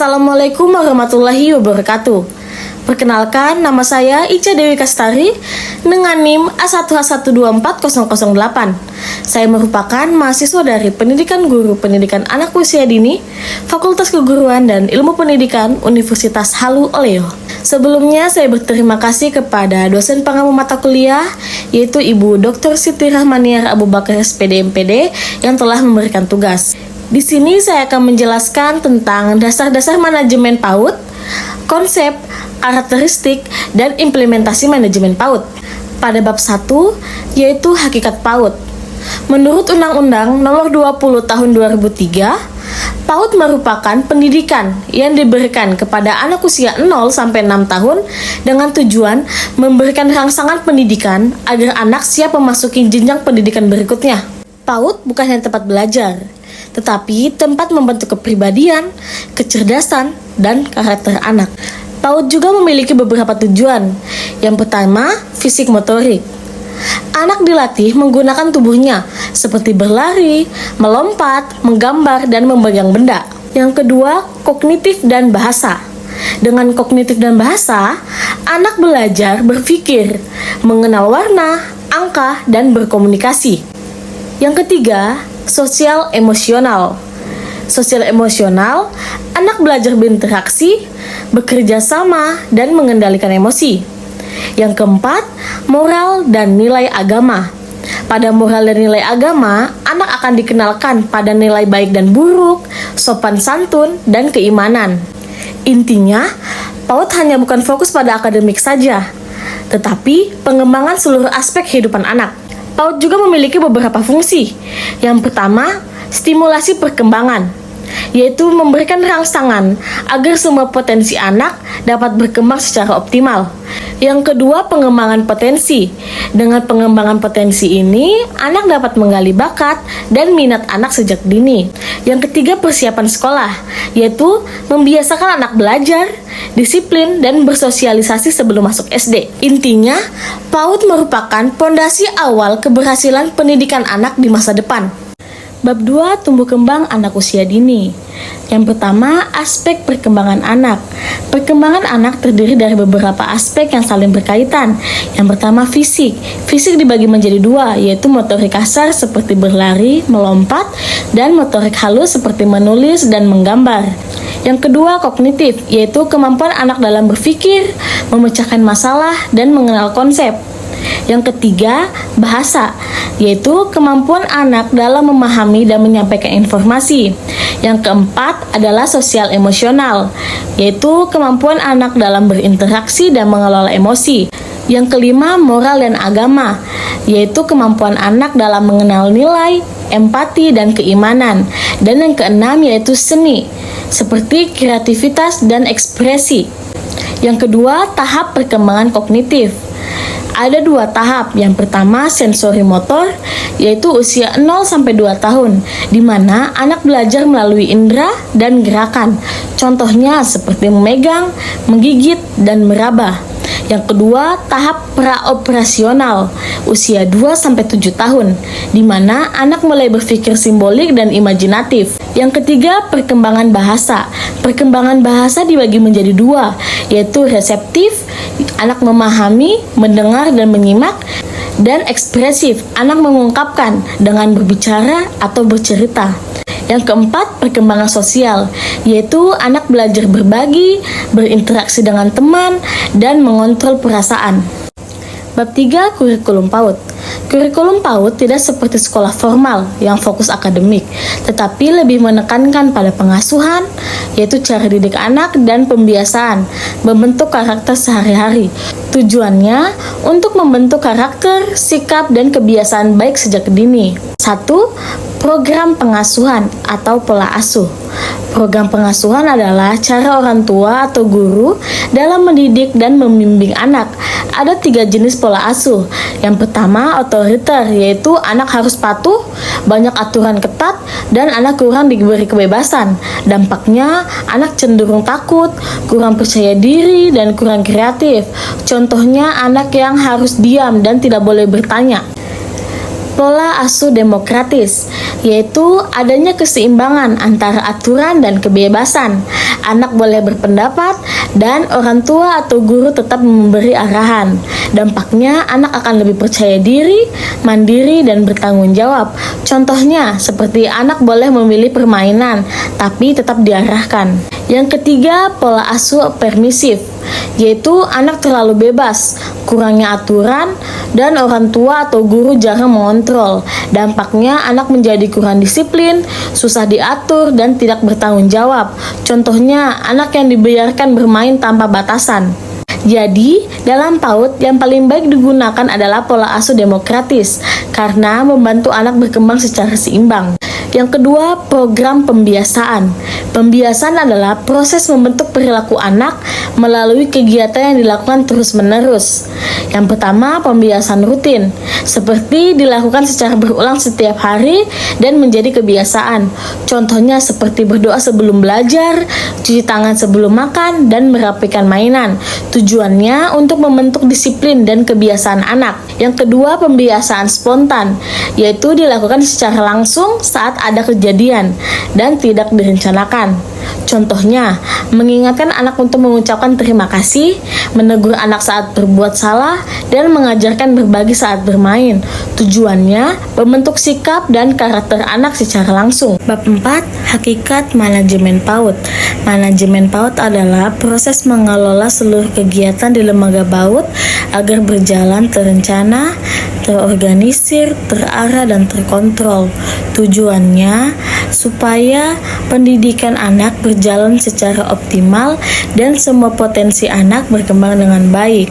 Assalamualaikum warahmatullahi wabarakatuh. Perkenalkan, nama saya Ica Dewi Kastari dengan NIM A1H1240008. Saya merupakan mahasiswa dari Pendidikan Guru Pendidikan Anak Usia Dini, Fakultas Keguruan dan Ilmu Pendidikan Universitas Halu Oleo. Sebelumnya saya berterima kasih kepada dosen pengampu mata kuliah, yaitu Ibu Dr. Siti Rahmaniar Abu Bakar SPD MPD yang telah memberikan tugas. Di sini saya akan menjelaskan tentang dasar-dasar manajemen PAUD, konsep, karakteristik, dan implementasi manajemen PAUD. Pada bab 1, yaitu hakikat PAUD. Menurut Undang-Undang Nomor 20 Tahun 2003, PAUD merupakan pendidikan yang diberikan kepada anak usia 0 sampai 6 tahun dengan tujuan memberikan rangsangan pendidikan agar anak siap memasuki jenjang pendidikan berikutnya. PAUD bukan hanya tempat belajar, tetapi tempat membentuk kepribadian, kecerdasan, dan karakter anak. PAUD juga memiliki beberapa tujuan. Yang pertama, fisik motorik. Anak dilatih menggunakan tubuhnya, seperti berlari, melompat, menggambar, dan memegang benda. Yang kedua, kognitif dan bahasa. Dengan kognitif dan bahasa, anak belajar berpikir, mengenal warna, angka, dan berkomunikasi. Yang ketiga, sosial emosional. Sosial emosional, anak belajar berinteraksi, bekerja sama, dan mengendalikan emosi. Yang keempat, moral dan nilai agama. Pada moral dan nilai agama, anak akan dikenalkan pada nilai baik dan buruk, sopan santun, dan keimanan. Intinya, PAUD hanya bukan fokus pada akademik saja, tetapi pengembangan seluruh aspek kehidupan anak. PAUD juga memiliki beberapa fungsi. Yang pertama, stimulasi perkembangan, yaitu memberikan rangsangan agar semua potensi anak dapat berkembang secara optimal. Yang kedua, pengembangan potensi. Dengan pengembangan potensi ini, anak dapat menggali bakat dan minat anak sejak dini. Yang ketiga, persiapan sekolah, yaitu membiasakan anak belajar, disiplin, dan bersosialisasi sebelum masuk SD. Intinya, PAUD merupakan pondasi awal keberhasilan pendidikan anak di masa depan. Bab 2, tumbuh kembang anak usia dini. Yang pertama, aspek perkembangan anak. Perkembangan anak terdiri dari beberapa aspek yang saling berkaitan. Yang pertama, fisik. Fisik dibagi menjadi dua, yaitu motorik kasar seperti berlari, melompat, dan motorik halus seperti menulis dan menggambar. Yang kedua, kognitif, yaitu kemampuan anak dalam berpikir, memecahkan masalah, dan mengenal konsep. Yang ketiga, bahasa, yaitu kemampuan anak dalam memahami dan menyampaikan informasi. Yang keempat adalah sosial emosional, yaitu kemampuan anak dalam berinteraksi dan mengelola emosi. Yang kelima, moral dan agama, yaitu kemampuan anak dalam mengenal nilai, empati, dan keimanan. Dan yang keenam yaitu seni, seperti kreativitas dan ekspresi. Yang kedua, tahap perkembangan kognitif. Ada dua tahap. Yang pertama, sensori motor, yaitu usia 0 sampai 2 tahun, di mana anak belajar melalui indera dan gerakan. Contohnya seperti memegang, menggigit, dan meraba. Yang kedua, tahap praoperasional, usia 2 sampai 7 tahun, di mana anak mulai berpikir simbolik dan imajinatif. Yang ketiga, perkembangan bahasa. Perkembangan bahasa dibagi menjadi dua, yaitu reseptif, anak memahami, mendengar, dan menyimak, dan ekspresif, anak mengungkapkan dengan berbicara atau bercerita. Yang keempat, perkembangan sosial, yaitu anak belajar berbagi, berinteraksi dengan teman, dan mengontrol perasaan. Bab 3, kurikulum PAUD. Kurikulum PAUD tidak seperti sekolah formal yang fokus akademik, tetapi lebih menekankan pada pengasuhan, yaitu cara didik anak dan pembiasaan, membentuk karakter sehari-hari. Tujuannya untuk membentuk karakter, sikap, dan kebiasaan baik sejak dini. 1. Program pengasuhan atau pola asuh. Program pengasuhan adalah cara orang tua atau guru dalam mendidik dan membimbing anak. Ada 3 jenis pola asuh. Yang pertama, otoriter, yaitu anak harus patuh, banyak aturan ketat, dan anak kurang diberi kebebasan. Dampaknya, anak cenderung takut, kurang percaya diri, dan kurang kreatif. Contohnya, anak yang harus diam dan tidak boleh bertanya. Pola asuh demokratis, yaitu adanya keseimbangan antara aturan dan kebebasan. Anak boleh berpendapat dan orang tua atau guru tetap memberi arahan. Dampaknya anak akan lebih percaya diri, mandiri, dan bertanggung jawab. Contohnya, seperti anak boleh memilih permainan, tapi tetap diarahkan. Yang ketiga, pola asuh permisif, yaitu anak terlalu bebas, kurangnya aturan, dan orang tua atau guru jarang mengontrol. Dampaknya anak menjadi kurang disiplin, susah diatur, dan tidak bertanggung jawab. Contohnya, anak yang dibiarkan bermain tanpa batasan. Jadi, dalam PAUD yang paling baik digunakan adalah pola asuh demokratis karena membantu anak berkembang secara seimbang. Yang kedua, program pembiasaan. Pembiasaan adalah proses membentuk perilaku anak melalui kegiatan yang dilakukan terus-menerus. Yang pertama, pembiasaan rutin, seperti dilakukan secara berulang setiap hari dan menjadi kebiasaan. Contohnya seperti berdoa sebelum belajar, cuci tangan sebelum makan, dan merapikan mainan. Tujuannya untuk membentuk disiplin dan kebiasaan anak. Yang kedua, pembiasaan spontan, yaitu dilakukan secara langsung saat ada kejadian dan tidak direncanakan. Contohnya, mengingatkan anak untuk mengucapkan terima kasih, menegur anak saat berbuat salah, dan mengajarkan berbagi saat bermain. Tujuannya membentuk sikap dan karakter anak secara langsung. Bab 4, hakikat manajemen PAUD. Manajemen PAUD adalah proses mengelola seluruh kegiatan di lembaga PAUD agar berjalan terencana, terorganisir, terarah, dan terkontrol. Tujuannya supaya pendidikan anak berjalan secara optimal dan semua potensi anak berkembang dengan baik.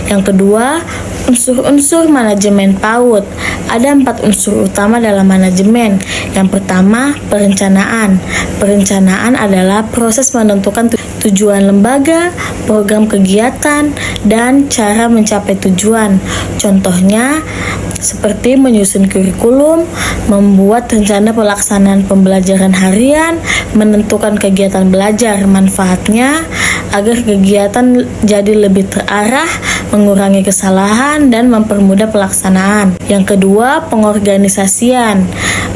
Yang kedua, unsur-unsur manajemen PAUD. Ada 4 unsur utama dalam manajemen. Yang pertama, perencanaan. Perencanaan adalah proses menentukan tujuan lembaga, program kegiatan, dan cara mencapai tujuan. Contohnya, seperti menyusun kurikulum, membuat rencana pelaksanaan pembelajaran harian, menentukan kegiatan belajar, manfaatnya agar kegiatan jadi lebih terarah, mengurangi kesalahan, dan mempermudah pelaksanaan. Yang kedua, pengorganisasian.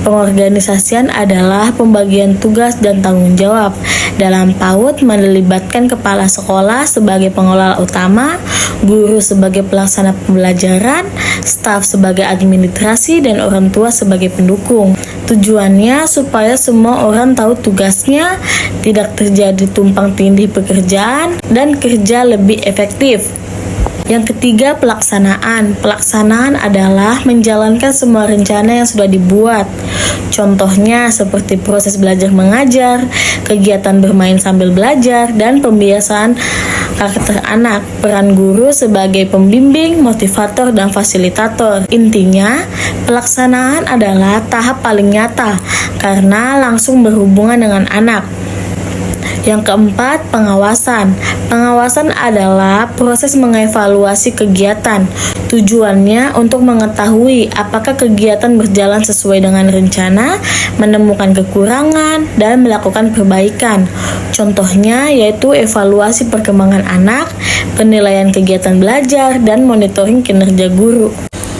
Pengorganisasian adalah pembagian tugas dan tanggung jawab. Dalam PAUD melibatkan kepala sekolah sebagai pengelola utama, guru sebagai pelaksana pembelajaran, staf sebagai administrasi, dan orang tua sebagai pendukung. Tujuannya supaya semua orang tahu tugasnya, tidak terjadi tumpang tindih pekerjaan, dan kerja lebih efektif. Yang ketiga, pelaksanaan. Pelaksanaan adalah menjalankan semua rencana yang sudah dibuat. Contohnya seperti proses belajar mengajar, kegiatan bermain sambil belajar, dan pembiasaan karakter anak. Peran guru sebagai pembimbing, motivator, dan fasilitator. Intinya, pelaksanaan adalah tahap paling nyata karena langsung berhubungan dengan anak. Yang keempat, pengawasan. Pengawasan adalah proses mengevaluasi kegiatan. Tujuannya untuk mengetahui apakah kegiatan berjalan sesuai dengan rencana, menemukan kekurangan, dan melakukan perbaikan. Contohnya yaitu evaluasi perkembangan anak, penilaian kegiatan belajar, dan monitoring kinerja guru.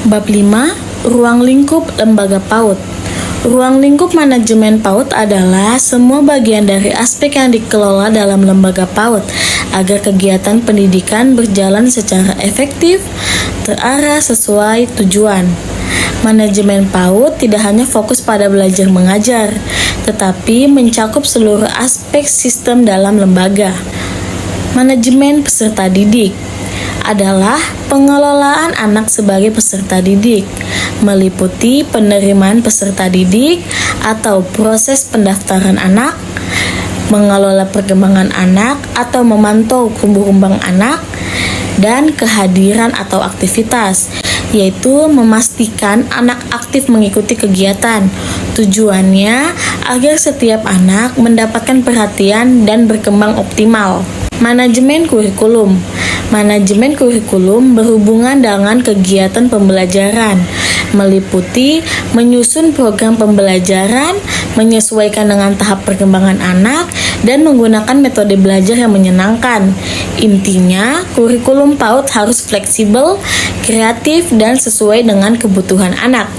Bab 5, ruang lingkup lembaga PAUD. Ruang lingkup manajemen PAUD adalah semua bagian dari aspek yang dikelola dalam lembaga PAUD agar kegiatan pendidikan berjalan secara efektif, terarah sesuai tujuan. Manajemen PAUD tidak hanya fokus pada belajar mengajar, tetapi mencakup seluruh aspek sistem dalam lembaga. Manajemen peserta didik adalah pengelolaan anak sebagai peserta didik, meliputi penerimaan peserta didik atau proses pendaftaran anak, mengelola perkembangan anak atau memantau tumbuh kembang anak, dan kehadiran atau aktivitas, yaitu memastikan anak aktif mengikuti kegiatan. Tujuannya agar setiap anak mendapatkan perhatian dan berkembang optimal. Manajemen kurikulum. Manajemen kurikulum berhubungan dengan kegiatan pembelajaran, meliputi menyusun program pembelajaran, menyesuaikan dengan tahap perkembangan anak, dan menggunakan metode belajar yang menyenangkan. Intinya, kurikulum PAUD harus fleksibel, kreatif, dan sesuai dengan kebutuhan anak.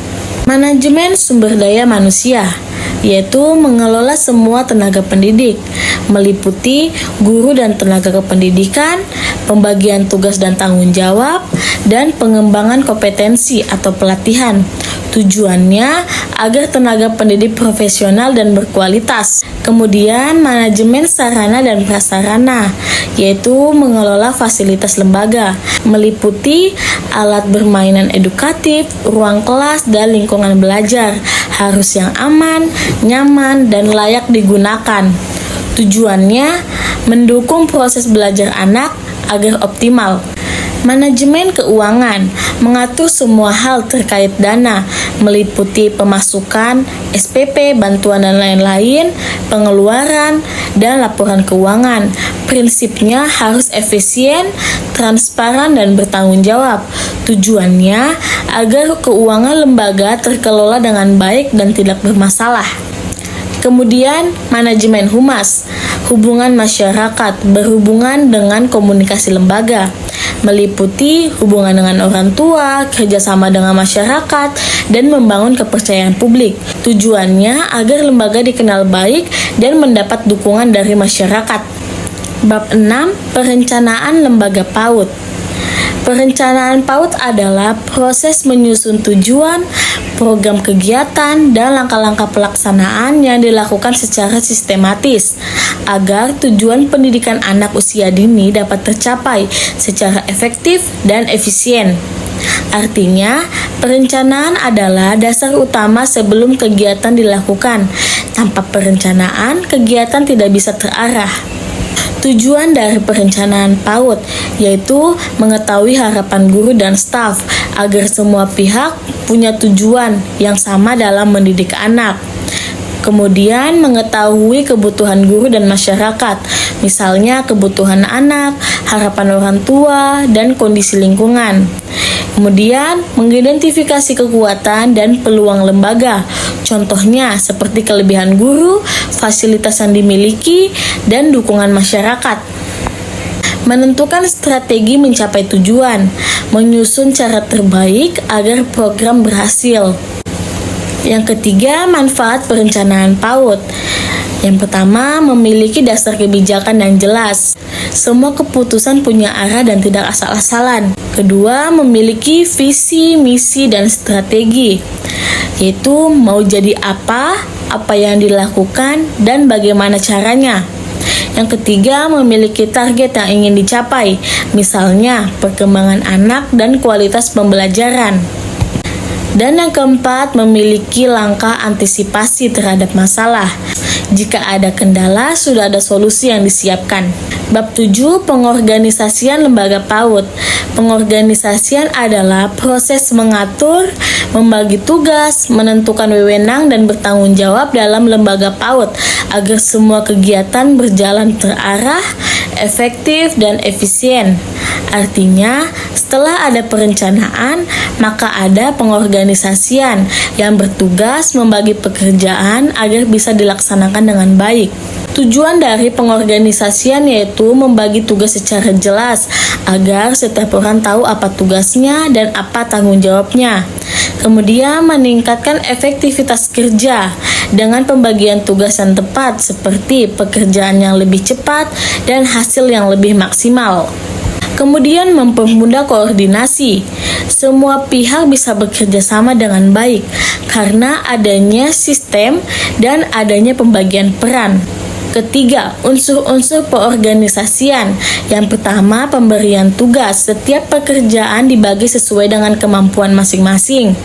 Manajemen sumber daya manusia, yaitu mengelola semua tenaga pendidik, meliputi guru dan tenaga kependidikan, pembagian tugas dan tanggung jawab, dan pengembangan kompetensi atau pelatihan. Tujuannya agar tenaga pendidik profesional dan berkualitas. Kemudian manajemen sarana dan prasarana, yaitu mengelola fasilitas lembaga, meliputi alat bermainan edukatif, ruang kelas, dan lingkungan belajar harus yang aman, nyaman, dan layak digunakan. Tujuannya mendukung proses belajar anak agar optimal. Manajemen keuangan mengatur semua hal terkait dana, meliputi pemasukan, SPP, bantuan dan lain-lain, pengeluaran, dan laporan keuangan. Prinsipnya harus efisien, transparan, dan bertanggung jawab. Tujuannya agar keuangan lembaga terkelola dengan baik dan tidak bermasalah. Kemudian, manajemen humas, hubungan masyarakat, berhubungan dengan komunikasi lembaga, meliputi hubungan dengan orang tua, kerjasama dengan masyarakat, dan membangun kepercayaan publik. Tujuannya agar lembaga dikenal baik dan mendapat dukungan dari masyarakat. Bab 6. Perencanaan lembaga PAUD. Perencanaan PAUD adalah proses menyusun tujuan, program kegiatan, dan langkah-langkah pelaksanaan yang dilakukan secara sistematis agar tujuan pendidikan anak usia dini dapat tercapai secara efektif dan efisien. Artinya, perencanaan adalah dasar utama sebelum kegiatan dilakukan. Tanpa perencanaan, kegiatan tidak bisa terarah. Tujuan dari perencanaan PAUD yaitu mengetahui harapan guru dan staf agar semua pihak punya tujuan yang sama dalam mendidik anak. Kemudian mengetahui kebutuhan guru dan masyarakat, misalnya kebutuhan anak, harapan orang tua, dan kondisi lingkungan. Kemudian mengidentifikasi kekuatan dan peluang lembaga, contohnya seperti kelebihan guru, fasilitas yang dimiliki, dan dukungan masyarakat. Menentukan strategi mencapai tujuan, menyusun cara terbaik agar program berhasil. Yang ketiga, manfaat perencanaan PAUD. Yang pertama, memiliki dasar kebijakan yang jelas. Semua keputusan punya arah dan tidak asal-asalan. Kedua, memiliki visi, misi, dan strategi, yaitu mau jadi apa yang dilakukan, dan bagaimana caranya. Yang ketiga, memiliki target yang ingin dicapai, misalnya perkembangan anak dan kualitas pembelajaran. Dan yang keempat, memiliki langkah antisipasi terhadap masalah. Jika ada kendala, sudah ada solusi yang disiapkan. Bab 7. Pengorganisasian lembaga PAUD. Pengorganisasian adalah proses mengatur, membagi tugas, menentukan wewenang, dan bertanggung jawab dalam lembaga PAUD agar semua kegiatan berjalan terarah, efektif, dan efisien. Artinya, setelah ada perencanaan, maka ada pengorganisasian yang bertugas membagi pekerjaan agar bisa dilaksanakan dengan baik. Tujuan dari pengorganisasian yaitu membagi tugas secara jelas agar setiap orang tahu apa tugasnya dan apa tanggung jawabnya. Kemudian meningkatkan efektivitas kerja dengan pembagian tugas yang tepat seperti pekerjaan yang lebih cepat dan hasil yang lebih maksimal. Kemudian mempermudah koordinasi. Semua pihak bisa bekerja sama dengan baik karena adanya sistem dan adanya pembagian peran. Ketiga, unsur-unsur peorganisasian. Yang pertama, pemberian tugas. Setiap pekerjaan dibagi sesuai dengan kemampuan masing-masing.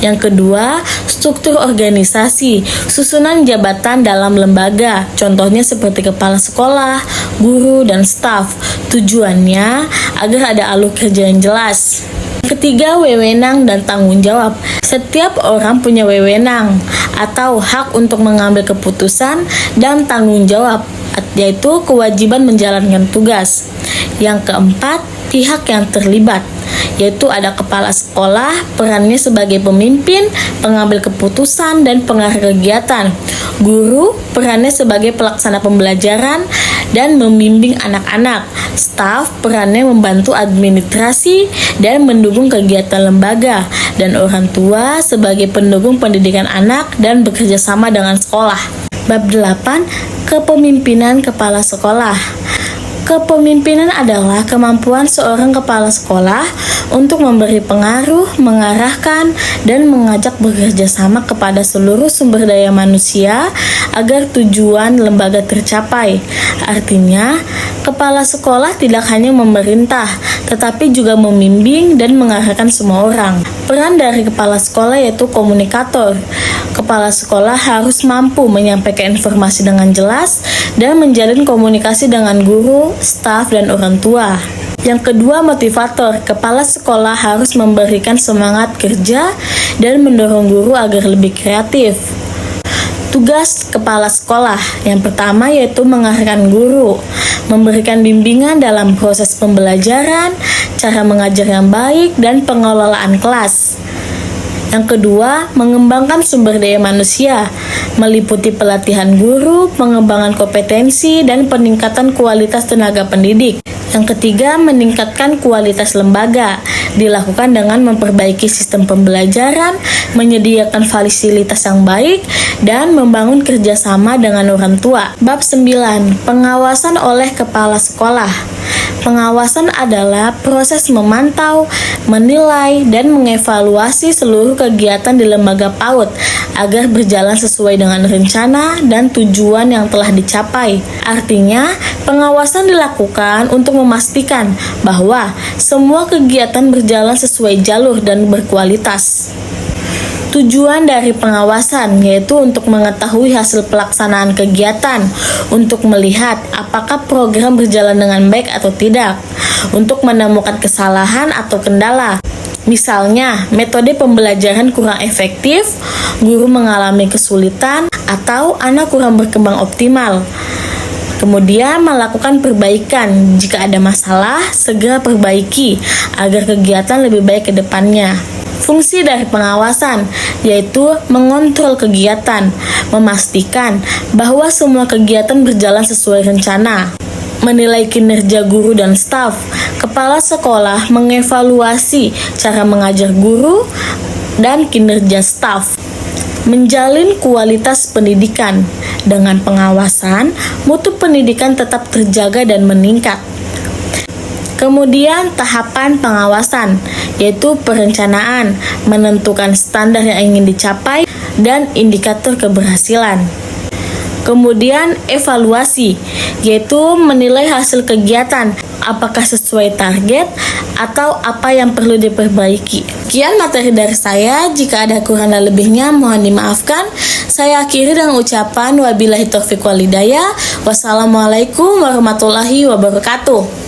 Yang kedua, struktur organisasi. Susunan jabatan dalam lembaga. Contohnya seperti kepala sekolah, guru, dan staf. Tujuannya agar ada alur kerja yang jelas. Ketiga, wewenang dan tanggung jawab. Setiap orang punya wewenang atau hak untuk mengambil keputusan dan tanggung jawab, yaitu kewajiban menjalankan tugas. Yang keempat, pihak yang terlibat, yaitu ada kepala sekolah, perannya sebagai pemimpin, pengambil keputusan, dan pengarah kegiatan. Guru, perannya sebagai pelaksana pembelajaran dan membimbing anak-anak. Staf perannya membantu administrasi dan mendukung kegiatan lembaga, dan orang tua sebagai pendukung pendidikan anak dan bekerja sama dengan sekolah. Bab 8. Kepemimpinan kepala sekolah. Kepemimpinan adalah kemampuan seorang kepala sekolah untuk memberi pengaruh, mengarahkan, dan mengajak bekerja sama kepada seluruh sumber daya manusia agar tujuan lembaga tercapai. Artinya, kepala sekolah tidak hanya memerintah, tetapi juga membimbing dan mengarahkan semua orang. Peran dari kepala sekolah yaitu komunikator. Kepala sekolah harus mampu menyampaikan informasi dengan jelas dan menjalin komunikasi dengan guru, staf, dan orang tua. Yang kedua, motivator. Kepala sekolah harus memberikan semangat kerja dan mendorong guru agar lebih kreatif. Tugas kepala sekolah yang pertama yaitu mengarahkan guru, memberikan bimbingan dalam proses pembelajaran, cara mengajar yang baik, dan pengelolaan kelas. Yang kedua, mengembangkan sumber daya manusia, meliputi pelatihan guru, pengembangan kompetensi, dan peningkatan kualitas tenaga pendidik. Yang ketiga, meningkatkan kualitas lembaga, dilakukan dengan memperbaiki sistem pembelajaran, menyediakan fasilitas yang baik, dan membangun kerjasama dengan orang tua. Bab 9. Pengawasan oleh kepala sekolah. Pengawasan adalah proses memantau, menilai, dan mengevaluasi seluruh kegiatan di lembaga PAUD agar berjalan sesuai dengan rencana dan tujuan yang telah dicapai. Artinya, pengawasan dilakukan untuk memastikan bahwa semua kegiatan berjalan sesuai jalur dan berkualitas. Tujuan dari pengawasan yaitu untuk mengetahui hasil pelaksanaan kegiatan, untuk melihat apakah program berjalan dengan baik atau tidak, untuk menemukan kesalahan atau kendala. Misalnya, metode pembelajaran kurang efektif, guru mengalami kesulitan, atau anak kurang berkembang optimal. Kemudian melakukan perbaikan. Jika ada masalah, segera perbaiki agar kegiatan lebih baik ke depannya. Fungsi dari pengawasan yaitu mengontrol kegiatan, memastikan bahwa semua kegiatan berjalan sesuai rencana. Menilai kinerja guru dan staf. Kepala sekolah mengevaluasi cara mengajar guru dan kinerja staf. Menjalin kualitas pendidikan. Dengan pengawasan, mutu pendidikan tetap terjaga dan meningkat. Kemudian tahapan pengawasan, yaitu perencanaan, menentukan standar yang ingin dicapai, dan indikator keberhasilan. Kemudian evaluasi, yaitu menilai hasil kegiatan, apakah sesuai target atau apa yang perlu diperbaiki. Sekian materi dari saya, jika ada kurang dan lebihnya mohon dimaafkan. Saya akhiri dengan ucapan wabillahi taufiq wal hidayah. Wassalamualaikum warahmatullahi wabarakatuh.